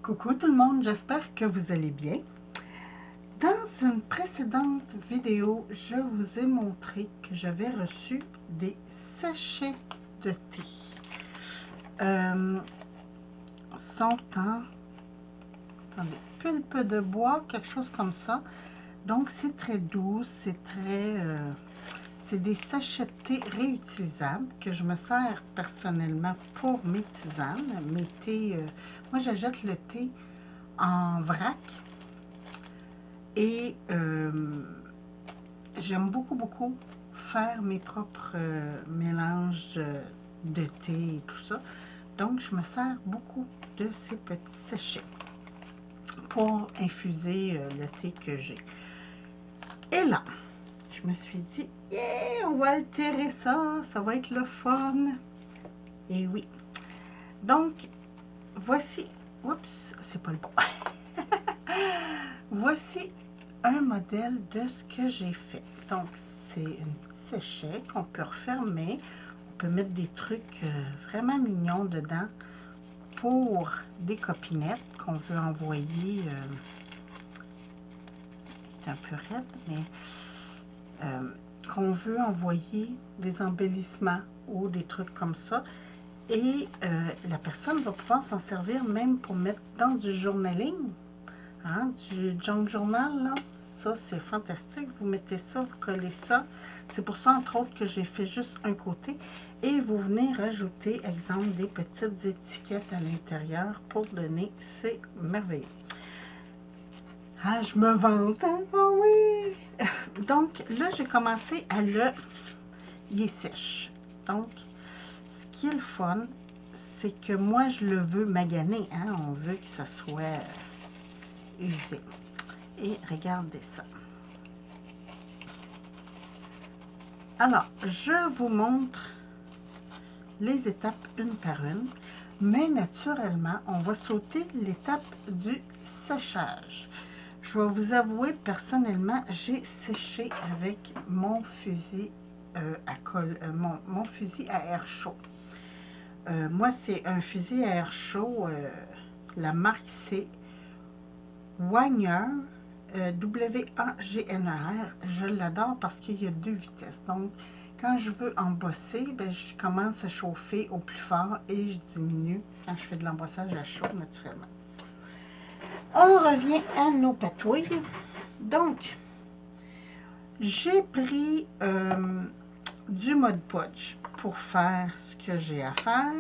Coucou tout le monde, j'espère que vous allez bien. Dans une précédente vidéo, je vous ai montré que j'avais reçu des sachets de thé. Sont en attendez, pulpe de bois, quelque chose comme ça. Donc c'est très doux, c'est des sachets de thé réutilisables que je me sers personnellement pour mes tisanes, mes thés. Moi j'achète le thé en vrac. Et j'aime beaucoup faire mes propres mélanges de thé et tout ça. Donc, je me sers beaucoup de ces petits sachets pour infuser le thé que j'ai. Et là, je me suis dit, yeah, on va altérer ça, ça va être le fun. Et oui. Donc, voici, oups, c'est pas le bon. Voici un modèle de ce que j'ai fait. Donc, c'est un petit sachet qu'on peut refermer. On peut mettre des trucs vraiment mignons dedans pour des copinettes qu'on veut envoyer. C'est un peu raide, mais qu'on veut envoyer des embellissements ou des trucs comme ça. Et la personne va pouvoir s'en servir même pour mettre dans du journaling. Hein, du junk journal, là, ça c'est fantastique. Vous mettez ça, vous collez ça. C'est pour ça, entre autres, que j'ai fait juste un côté. Et vous venez rajouter, exemple, des petites étiquettes à l'intérieur pour donner. C'est merveilleux. Ah, je me vante, hein? Oh oui! Donc, là, j'ai commencé à le... Il est sèche. Donc, ce qui est le fun, c'est que moi, je le veux maganer. Hein? On veut que ça soit usé. Et regardez ça. Alors, je vous montre les étapes une par une, mais naturellement, on va sauter l'étape du séchage. Je vais vous avouer, personnellement, j'ai séché avec mon fusil à colle, mon fusil à air chaud. Moi, c'est un fusil à air chaud, la marque c'est Wagner. W-A-G-N-E-R, je l'adore parce qu'il y a deux vitesses. Donc, quand je veux embosser, ben, je commence à chauffer au plus fort et je diminue quand je fais de l'embossage à chaud naturellement. On revient à nos patouilles. Donc, j'ai pris du Mod Podge pour faire ce que j'ai à faire.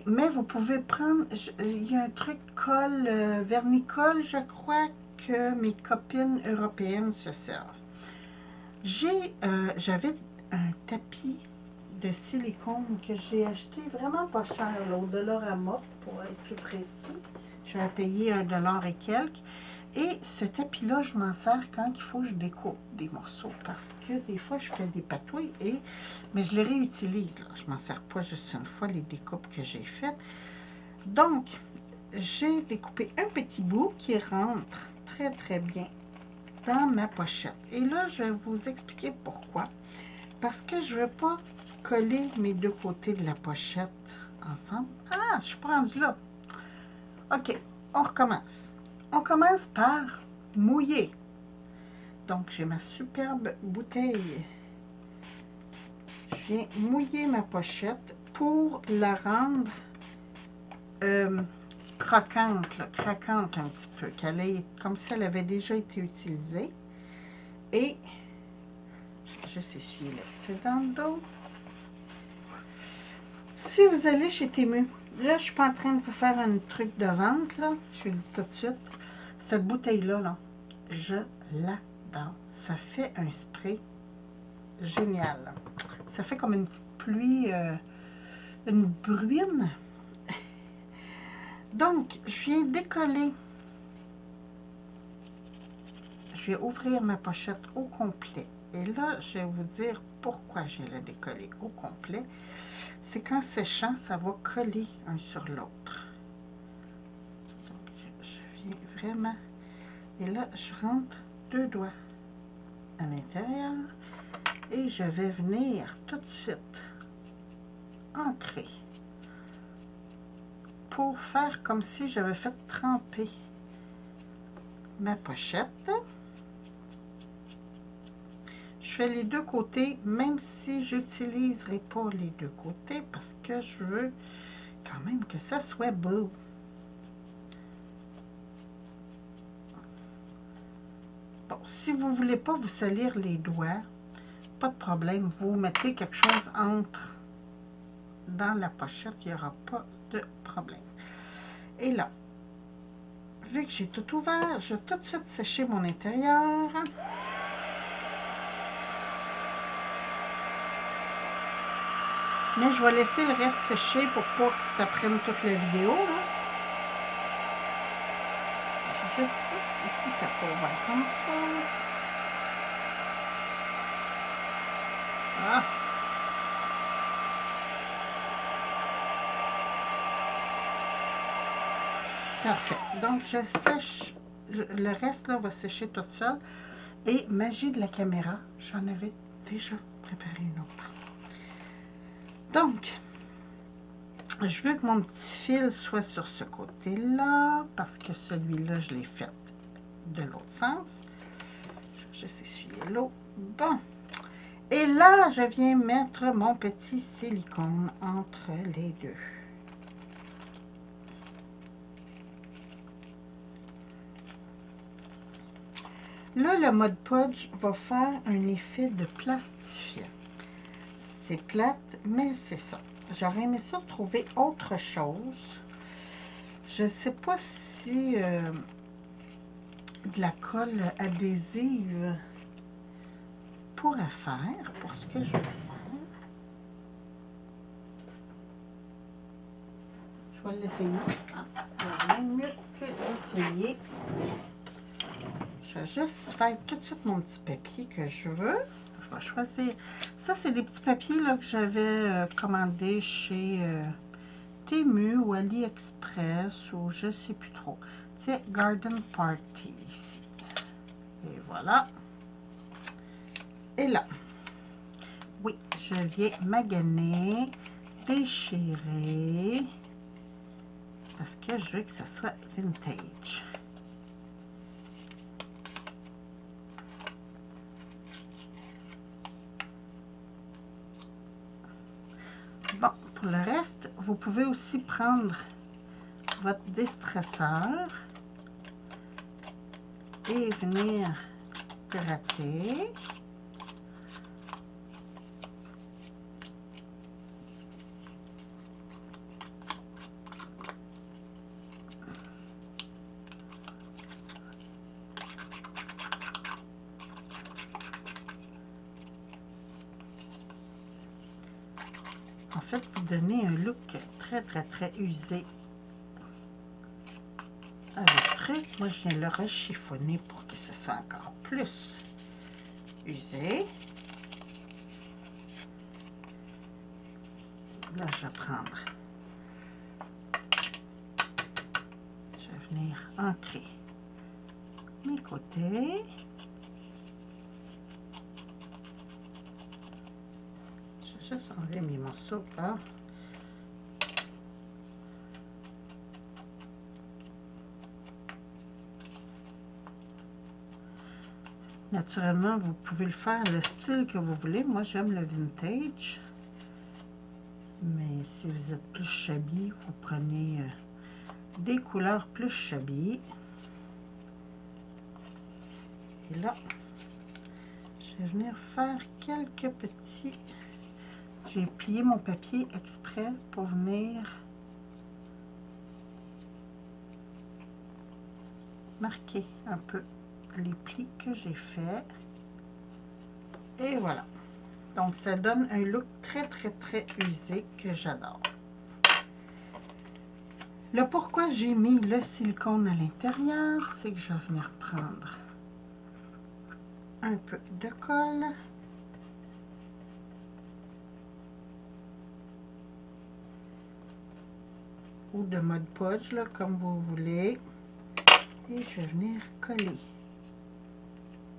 Mais vous pouvez prendre, il y a un truc colle, vernicole, je crois que mes copines européennes se servent. J'avais un tapis de silicone que j'ai acheté vraiment pas cher, au Dollarama, pour être plus précis. Je vais payer $1 et quelques. Et ce tapis-là, je m'en sers quand il faut que je découpe des morceaux. Parce que des fois, je fais des patouilles, mais je les réutilise. Là. Je ne m'en sers pas juste une fois, les découpes que j'ai faites. Donc, j'ai découpé un petit bout qui rentre très bien dans ma pochette. Et là, je vais vous expliquer pourquoi. Parce que je ne veux pas coller mes deux côtés de la pochette ensemble. Ah, je suis pas rendue là. OK, on recommence. On commence par mouiller. Donc, j'ai ma superbe bouteille. Je viens mouiller ma pochette pour la rendre croquante, là, craquante un petit peu, qu'elle ait, comme si elle avait déjà été utilisée. Et je vais essuyer l'excédent d'eau. Si vous allez chez Temu, là, je ne suis pas en train de vous faire un truc de vente, là, je vous le dis tout de suite. Cette bouteille-là, là, je l'adore. Ça fait un spray génial. Ça fait comme une petite pluie, une bruine. Donc, je viens décoller. Je vais ouvrir ma pochette au complet. Et là, je vais vous dire pourquoi je la décoller au complet. C'est qu'en séchant, ça va coller un sur l'autre. Donc, je viens vraiment... Et là, je rentre deux doigts à l'intérieur. Et je vais venir tout de suite ancrer pour faire comme si j'avais fait tremper ma pochette. Je fais les deux côtés, même si j'utiliserai pas les deux côtés parce que je veux quand même que ça soit beau. Bon, si vous ne voulez pas vous salir les doigts, pas de problème, vous mettez quelque chose entre dans la pochette, il n'y aura pas de problème. Et là, vu que j'ai tout ouvert, je vais tout de suite sécher mon intérieur. Mais je vais laisser le reste sécher pour pas que ça prenne toute la vidéo. Là. Juste ici, ça peut ouvrir comme ça. Ah. Parfait. Donc, je sèche. Le reste, là, va sécher tout seul. Et magie de la caméra, j'en avais déjà préparé une autre. Donc, je veux que mon petit fil soit sur ce côté-là, parce que celui-là, je l'ai fait de l'autre sens. Je vais juste essuyer l'eau. Bon. Et là, je viens mettre mon petit silicone entre les deux. Là, le Mod Podge va faire un effet de plastifiant. C'est plate, mais c'est ça. J'aurais aimé ça trouver autre chose. Je ne sais pas si de la colle adhésive pourrait faire pour ce que je veux faire. Je vais l'essayer. Ah, même mieux que d'essayer. Je vais juste faire tout de suite mon petit papier que je veux. Je vais choisir. Ça, c'est des petits papiers là, que j'avais commandés chez Temu ou AliExpress ou je sais plus trop. C'est Garden Party ici. Et voilà. Et là, oui, je viens maganer, déchirer, parce que je veux que ça soit vintage. Bon, pour le reste, vous pouvez aussi prendre votre déstresseur et venir gratter. En fait, vous donnez un look très usé à votre truc. Moi, je viens le rechiffonner pour que ce soit encore plus usé. Là, je vais prendre. Je vais venir ancrer mes côtés. Je vais juste enlever mes morceaux là. Naturellement, vous pouvez le faire le style que vous voulez. Moi, j'aime le vintage. Mais si vous êtes plus shabby, vous prenez des couleurs plus shabby. Et là, je vais venir faire quelques petits... J'ai plié mon papier exprès pour venir marquer un peu les plis que j'ai faits. Et voilà. Donc, ça donne un look très usé que j'adore. Le pourquoi j'ai mis le silicone à l'intérieur, c'est que je vais venir prendre un peu de colle. Ou de Mod Podge, là, comme vous voulez. Et je vais venir coller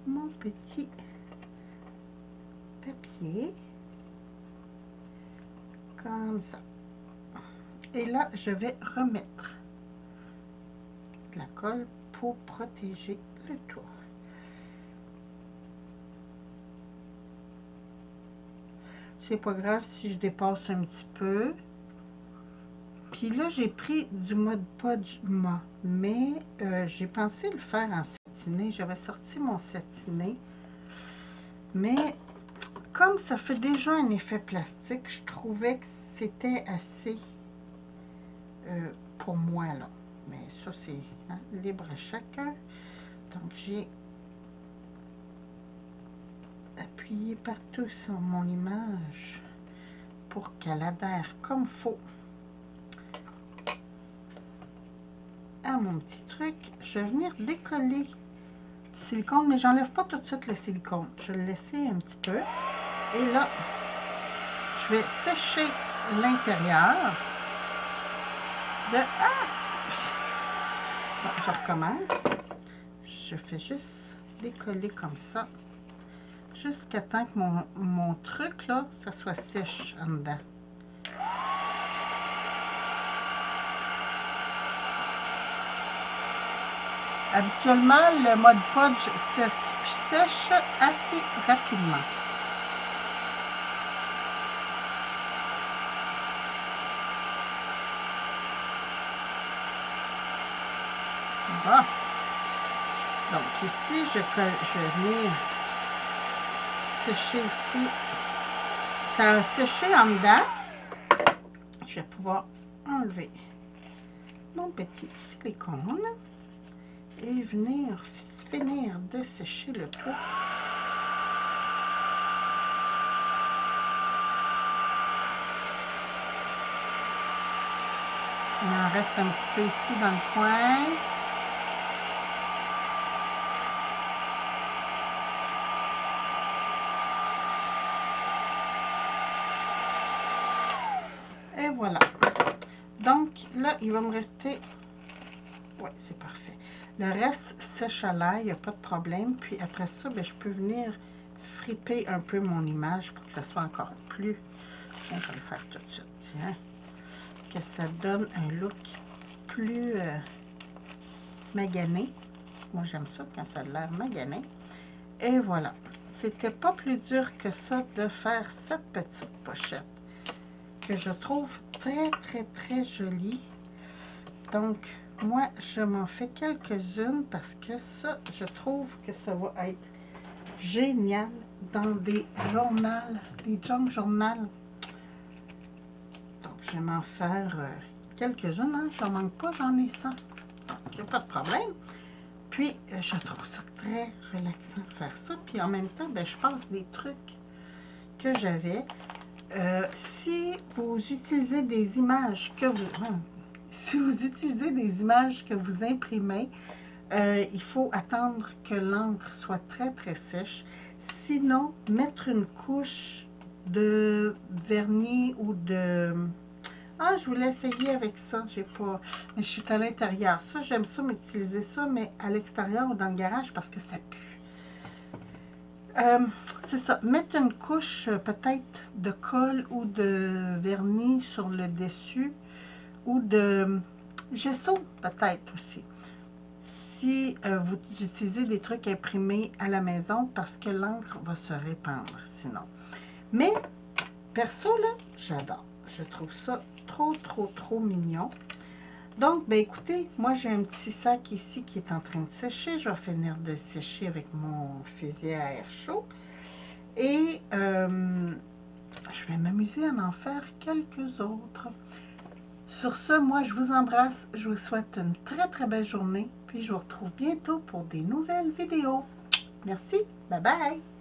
mon petit papier comme ça. Et là, je vais remettre de la colle pour protéger le tour. C'est pas grave si je dépasse un petit peu. Puis là, j'ai pris du Mod Podge mat, mais j'ai pensé le faire en satiné. J'avais sorti mon satiné, mais comme ça fait déjà un effet plastique, je trouvais que c'était assez pour moi, là. Mais ça, c'est libre à chacun. Donc, j'ai appuyé partout sur mon image pour qu'elle adhère comme faut à mon petit truc. Je vais venir décoller du silicone, mais j'enlève pas tout de suite le silicone. Je vais le laisser un petit peu. Et là, je vais sécher l'intérieur de... Bon, je recommence. Je fais juste décoller comme ça jusqu'à temps que mon truc, là, ça soit sèche en dedans. Habituellement, le Mod Podge sèche assez rapidement. Bon. Donc ici, je vais venir sécher aussi. Ça a séché en dedans. Je vais pouvoir enlever mon petit silicone et venir finir de sécher le tout. Il en reste un petit peu ici dans le coin. Et voilà. Donc là, il va me rester... Ouais, c'est parfait. Le reste sèche à l'air, il n'y a pas de problème. Puis après ça, ben, je peux venir friper un peu mon image pour que ça soit encore plus... Tiens, je vais le faire tout de suite. Tiens. Que ça donne un look plus magané. Moi, j'aime ça quand ça a l'air magané. Et voilà. C'était pas plus dur que ça de faire cette petite pochette que je trouve très, très, très jolie. Donc, moi, je m'en fais quelques-unes parce que ça, je trouve que ça va être génial dans des journaux, des junk journal. Donc, je vais m'en faire quelques-unes. Hein. Je n'en manque pas, j'en ai 100. Donc, il n'y a pas de problème. Puis, je trouve ça très relaxant de faire ça. Puis, en même temps, ben, je passe des trucs que j'avais. Si vous utilisez des images que vous... Si vous utilisez des images que vous imprimez, il faut attendre que l'encre soit très très sèche. Sinon, mettre une couche de vernis ou de... Ah, je voulais essayer avec ça, j'ai pas... Mais je suis à l'intérieur. Ça, j'aime ça, m'utiliser ça, mais à l'extérieur ou dans le garage parce que ça pue. C'est ça, mettre une couche peut-être de colle ou de vernis sur le dessus ou de gesso peut-être aussi. Si vous utilisez des trucs imprimés à la maison parce que l'encre va se répandre sinon. Mais perso là, j'adore. Je trouve ça trop trop trop mignon. Donc, ben écoutez, moi j'ai un petit sac ici qui est en train de sécher. Je vais finir de sécher avec mon fusil à air chaud. Et je vais m'amuser à en faire quelques autres. Sur ce, moi je vous embrasse. Je vous souhaite une très très belle journée. Puis je vous retrouve bientôt pour des nouvelles vidéos. Merci. Bye bye.